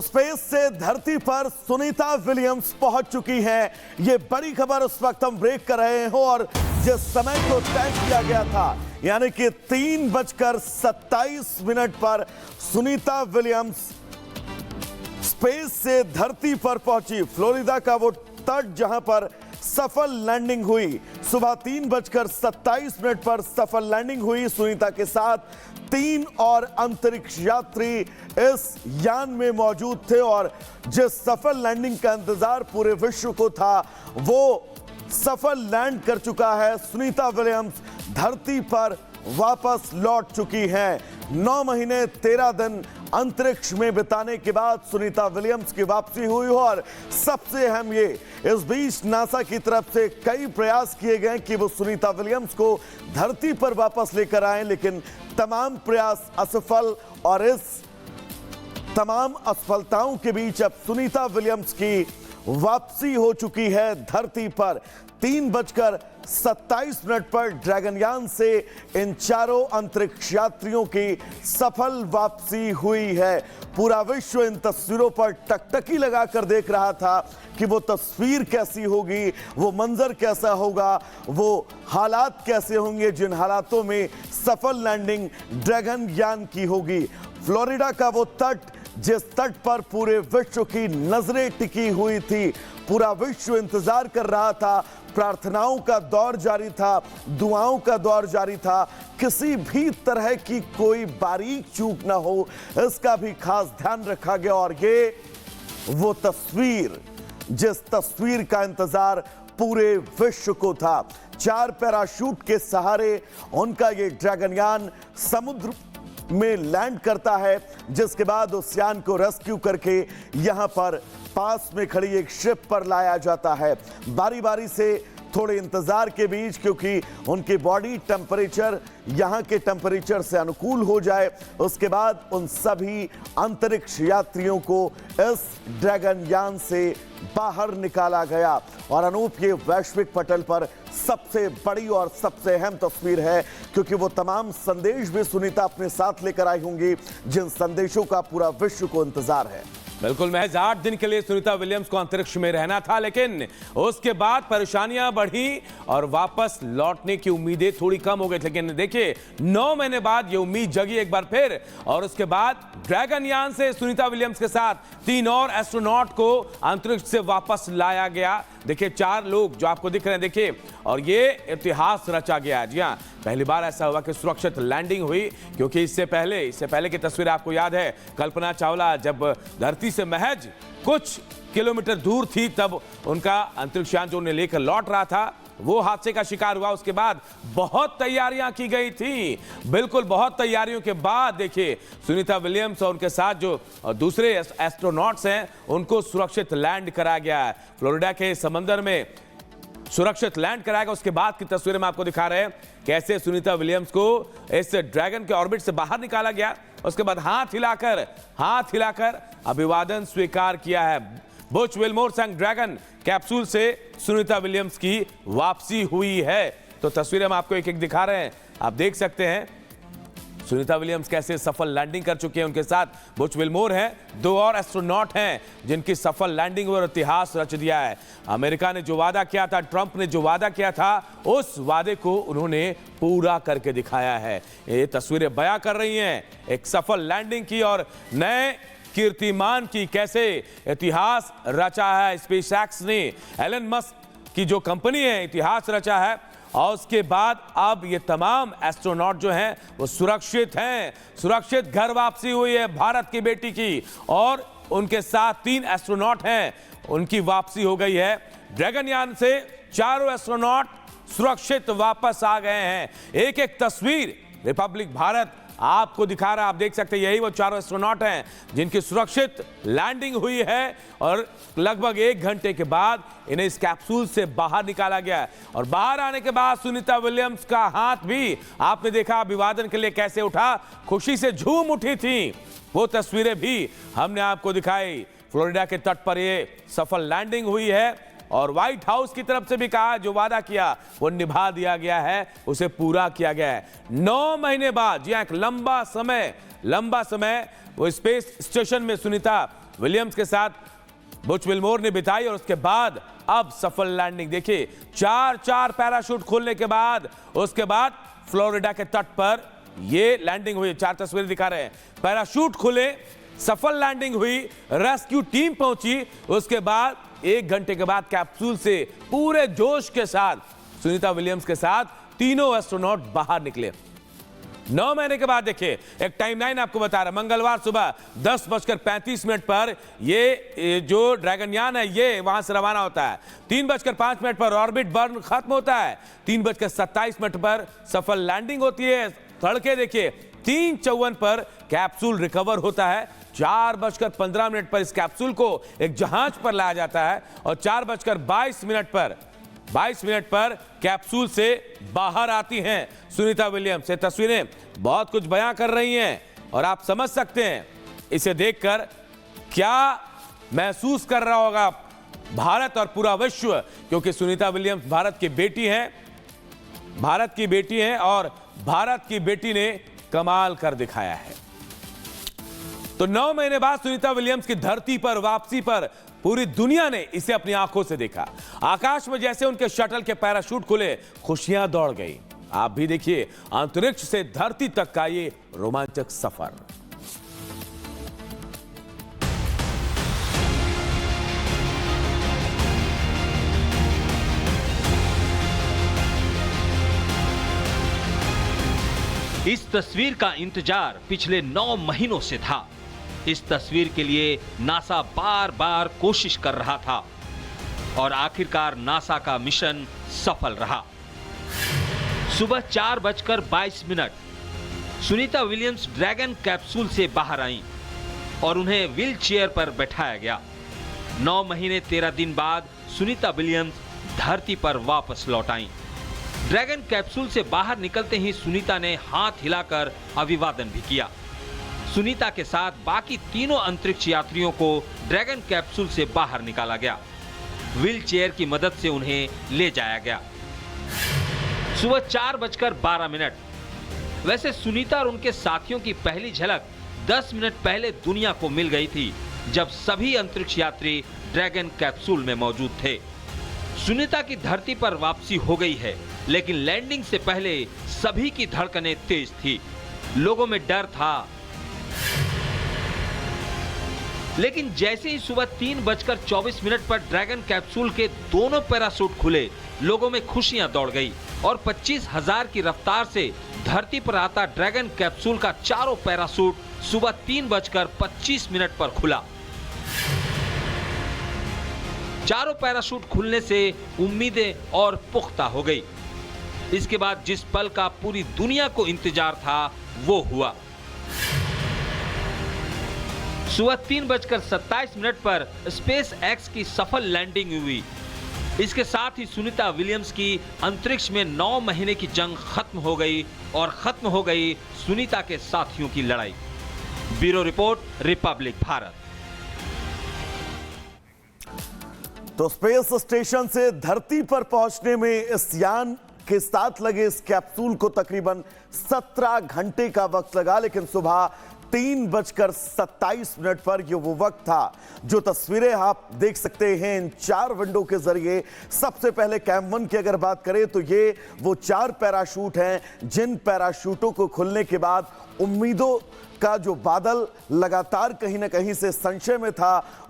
Space से धरती पर सुनीता विलियम्स पहुंच चुकी हैं। ये बड़ी खबर उस वक्त हम ब्रेक कर रहे हैं और जिस समय को तय किया गया था यानी कि 3:27 पर सुनीता विलियम्स स्पेस से धरती पर पहुंची। फ्लोरिडा का वो तट जहां पर सफल लैंडिंग हुई। सुबह 3:27 पर सफल लैंडिंग हुई। सुनीता के साथ 3 और अंतरिक्ष यात्री इस यान में मौजूद थे और जिस सफल लैंडिंग का इंतजार पूरे विश्व को था वो सफल लैंड कर चुका है। सुनीता विलियम्स धरती पर वापस लौट चुकी हैं। 9 महीने 13 दिन अंतरिक्ष में बिताने के बाद सुनीता विलियम्स की वापसी हुई और सबसे अहम ये, इस बीच नासा की तरफ से कई प्रयास किए गए कि वो सुनीता विलियम्स को धरती पर वापस लेकर आए, लेकिन तमाम प्रयास असफल और इस तमाम असफलताओं के बीच अब सुनीता विलियम्स की वापसी हो चुकी है धरती पर। 3:27 पर ड्रैगनयान से इन चारों अंतरिक्ष यात्रियों की सफल वापसी हुई है। पूरा विश्व इन तस्वीरों पर टकटकी लगाकर देख रहा था कि वो तस्वीर कैसी होगी, वो मंजर कैसा होगा, वो हालात कैसे होंगे जिन हालातों में सफल लैंडिंग ड्रैगनयान की होगी। फ्लोरिडा का वो तट जिस तट पर पूरे विश्व की नजरें टिकी हुई थी, पूरा विश्व इंतजार कर रहा था, प्रार्थनाओं का दौर जारी था, दुआओं का दौर जारी था, किसी भी तरह की कोई बारीक चूक ना हो इसका भी खास ध्यान रखा गया। और ये वो तस्वीर जिस तस्वीर का इंतजार पूरे विश्व को था। 4 पैराशूट के सहारे उनका ये ड्रैगनयान समुद्र में लैंड करता है, जिसके बाद उस यान को रेस्क्यू करके यहां पर पास में खड़ी एक शिप पर लाया जाता है। बारी बारी से थोड़े इंतजार के बीच, क्योंकि उनकी बॉडी टेम्परेचर यहां के टेम्परेचर से अनुकूल हो जाए, उसके बाद उन सभी अंतरिक्ष यात्रियों को इस ड्रैगनयान से बाहर निकाला गया। और अनूप, ये वैश्विक पटल पर सबसे बड़ी और सबसे अहम तस्वीर है, क्योंकि वो तमाम संदेश भी सुनीता अपने साथ लेकर आई होंगी जिन संदेशों का पूरा विश्व को इंतजार है। बिल्कुल, महज 8 दिन के लिए सुनीता विलियम्स को अंतरिक्ष में रहना था, लेकिन उसके बाद परेशानियां बढ़ी और वापस लौटने की उम्मीदें थोड़ी कम हो गई। लेकिन देखिए, 9 महीने बाद ये उम्मीद जगी एक बार फिर और उसके बाद ड्रैगनयान से सुनीता विलियम्स के साथ 3 और एस्ट्रोनॉट को अंतरिक्ष से वापस लाया गया। देखिए, 4 लोग जो आपको दिख रहे हैं, देखिए, और ये इतिहास रचा गया। जी हाँ, पहली बार ऐसा हुआ कि सुरक्षित लैंडिंग हुई, क्योंकि इससे पहले की तस्वीर आपको याद है, कल्पना चावला जब धरती से महज कुछ किलोमीटर दूर थी तब उनका अंतरिक्ष यान जो उन्हें लेकर लौट रहा था वो हादसे का शिकार हुआ। उसके बाद बहुत तैयारियां की गई थी, बिल्कुल बहुत तैयारियों के बाद देखिए सुनीता विलियम्स और उनके साथ जो दूसरे एस्ट्रोनॉट्स हैं उनको सुरक्षित लैंड कराया गया है। फ्लोरिडा के समंदर में सुरक्षित लैंड कराएगा। उसके बाद की तस्वीरें में आपको दिखा रहे हैं कैसे सुनीता विलियम्स को इस ड्रैगन के ऑर्बिट से बाहर निकाला गया। उसके बाद हाथ हिलाकर अभिवादन स्वीकार किया है। बुच विल्मोर संग ड्रैगन कैप्सूल से सुनीता विलियम्स की वापसी हुई है। तो तस्वीरें हम आपको एक एक दिखा रहे हैं, आप देख सकते हैं सुनीता विलियम्स कैसे सफल लैंडिंग कर चुके हैं। उनके साथ बुच विल्मोर हैं, 2 और एस्ट्रोनॉट हैं जिनकी सफल लैंडिंग और इतिहास रच दिया है। अमेरिका ने जो वादा किया था, ट्रंप ने जो वादा किया था, उस वादे को उन्होंने पूरा करके दिखाया है। ये तस्वीरें बयां कर रही हैं एक सफल लैंडिंग की और नए कीर्तिमान की, कैसे इतिहास रचा है स्पेसएक्स ने। एलन मस्क की जो कंपनी है, इतिहास रचा है। और उसके बाद अब ये तमाम एस्ट्रोनॉट जो हैं वो सुरक्षित हैं, सुरक्षित घर वापसी हुई है भारत की बेटी की। और उनके साथ 3 एस्ट्रोनॉट हैं, उनकी वापसी हो गई है। ड्रैगनयान से 4 एस्ट्रोनॉट सुरक्षित वापस आ गए हैं। एक एक तस्वीर रिपब्लिक भारत आपको दिखा रहा है, आप देख सकते हैं यही वो 4 एस्ट्रोनॉट हैं जिनकी सुरक्षित लैंडिंग हुई है और लगभग 1 घंटे के बाद इन्हें इस कैप्सूल से बाहर निकाला गया। और बाहर आने के बाद सुनीता विलियम्स का हाथ भी आपने देखा अभिवादन के लिए कैसे उठा, खुशी से झूम उठी थी। वो तस्वीरें भी हमने आपको दिखाई। फ्लोरिडा के तट पर ये सफल लैंडिंग हुई है और व्हाइट हाउस की तरफ से भी कहा जो वादा किया वो निभा दिया गया है, उसे पूरा किया गया है। 9 महीने बाद, जी एक लंबा समय वो स्पेस स्टेशन में सुनीता विलियम्स के साथ बुच विल्मोर ने बिताई और उसके बाद अब सफल लैंडिंग। देखिए 4 पैराशूट खोलने के बाद उसके बाद फ्लोरिडा के तट पर ये लैंडिंग हुई। 4 तस्वीरें दिखा रहे हैं। पैराशूट खुले, सफल लैंडिंग हुई, रेस्क्यू टीम पहुंची, उसके बाद 1 घंटे के बाद कैप्सूल से पूरे जोश के साथ सुनीता विलियम्स के साथ तीनों एस्ट्रोनॉट बाहर निकले। 9 महीने के बाद देखिए एक टाइमलाइन आपको बता रहा। मंगलवार सुबह 10:35 पर ये जो ड्रैगनयान है ये वहां से रवाना होता है। 3:05 पर ऑर्बिट बर्न खत्म होता है। 3:27 पर सफल लैंडिंग होती है। तड़के देखिए 3:54 पर कैप्सूल रिकवर होता है। 4:15 पर इस कैप्सूल को एक जहाज पर लाया जाता है और 4:22 पर कैप्सूल से बाहर आती हैं सुनीता विलियम्स। ये तस्वीरें बहुत कुछ बयां कर रही हैं और आप समझ सकते हैं इसे देखकर क्या महसूस कर रहा होगा भारत और पूरा विश्व, क्योंकि सुनीता विलियम्स भारत की बेटी हैं और भारत की बेटी ने कमाल कर दिखाया है। तो 9 महीने बाद सुनीता विलियम्स की धरती पर वापसी पर पूरी दुनिया ने इसे अपनी आंखों से देखा। आकाश में जैसे उनके शटल के पैराशूट खुले, खुशियां दौड़ गई। आप भी देखिए अंतरिक्ष से धरती तक का ये रोमांचक सफर। इस तस्वीर का इंतजार पिछले 9 महीनों से था। इस तस्वीर के लिए नासा बार बार कोशिश कर रहा था और आखिरकार नासा का मिशन सफल रहा। सुबह 4:22 सुनीता विलियम्स ड्रैगन कैप्सूल से बाहर आईं और उन्हें व्हील चेयर पर बैठाया गया। 9 महीने 13 दिन बाद सुनीता विलियम्स धरती पर वापस लौट आईं। ड्रैगन कैप्सूल से बाहर निकलते ही सुनीता ने हाथ हिलाकर अभिवादन भी किया। सुनीता के साथ बाकी तीनों अंतरिक्ष यात्रियों को ड्रैगन कैप्सूल से बाहर निकाला गया। व्हील चेयर की मदद से उन्हें ले जाया गया। सुबह 4:12। वैसे सुनीता और उनके साथियों की पहली झलक 10 मिनट पहले दुनिया को मिल गई थी, जब सभी अंतरिक्ष यात्री ड्रैगन कैप्सूल में मौजूद थे। सुनीता की धरती पर वापसी हो गई है, लेकिन लैंडिंग से पहले सभी की धड़कनें तेज थी। लोगों में डर था, लेकिन जैसे ही सुबह 3:24 पर ड्रैगन कैप्सूल के दोनों पैराशूट खुले, लोगों में खुशियां दौड़ गई और 25,000 की रफ्तार से धरती पर आता ड्रैगन कैप्सूल का चारों पैराशूट सुबह 3:25 पर खुला। चारों पैराशूट खुलने से उम्मीदें और पुख्ता हो गई। इसके बाद जिस पल का पूरी दुनिया को इंतजार था वो हुआ। सुबह 3:27 पर स्पेस एक्स की सफल लैंडिंग हुई। इसके साथ ही सुनीता विलियम्स की अंतरिक्ष में 9 महीने की जंग खत्म हो गई और खत्म हो गई सुनीता के साथियों की लड़ाई। Bureau report, Republic Bharat. तो स्पेस स्टेशन से धरती पर पहुंचने में इस यान के साथ लगे इस कैप्सूल को तकरीबन 17 घंटे का वक्त लगा, लेकिन सुबह 3:27 पर यह वो वक्त था जो तस्वीरें आप देख सकते हैं इन 4 विंडो के जरिए। सबसे पहले कैम 1 की अगर बात करें तो ये वो 4 पैराशूट हैं जिन पैराशूटों को खुलने के बाद उम्मीदों का जो बादल लगातार कहीं ना कहीं से संशय में था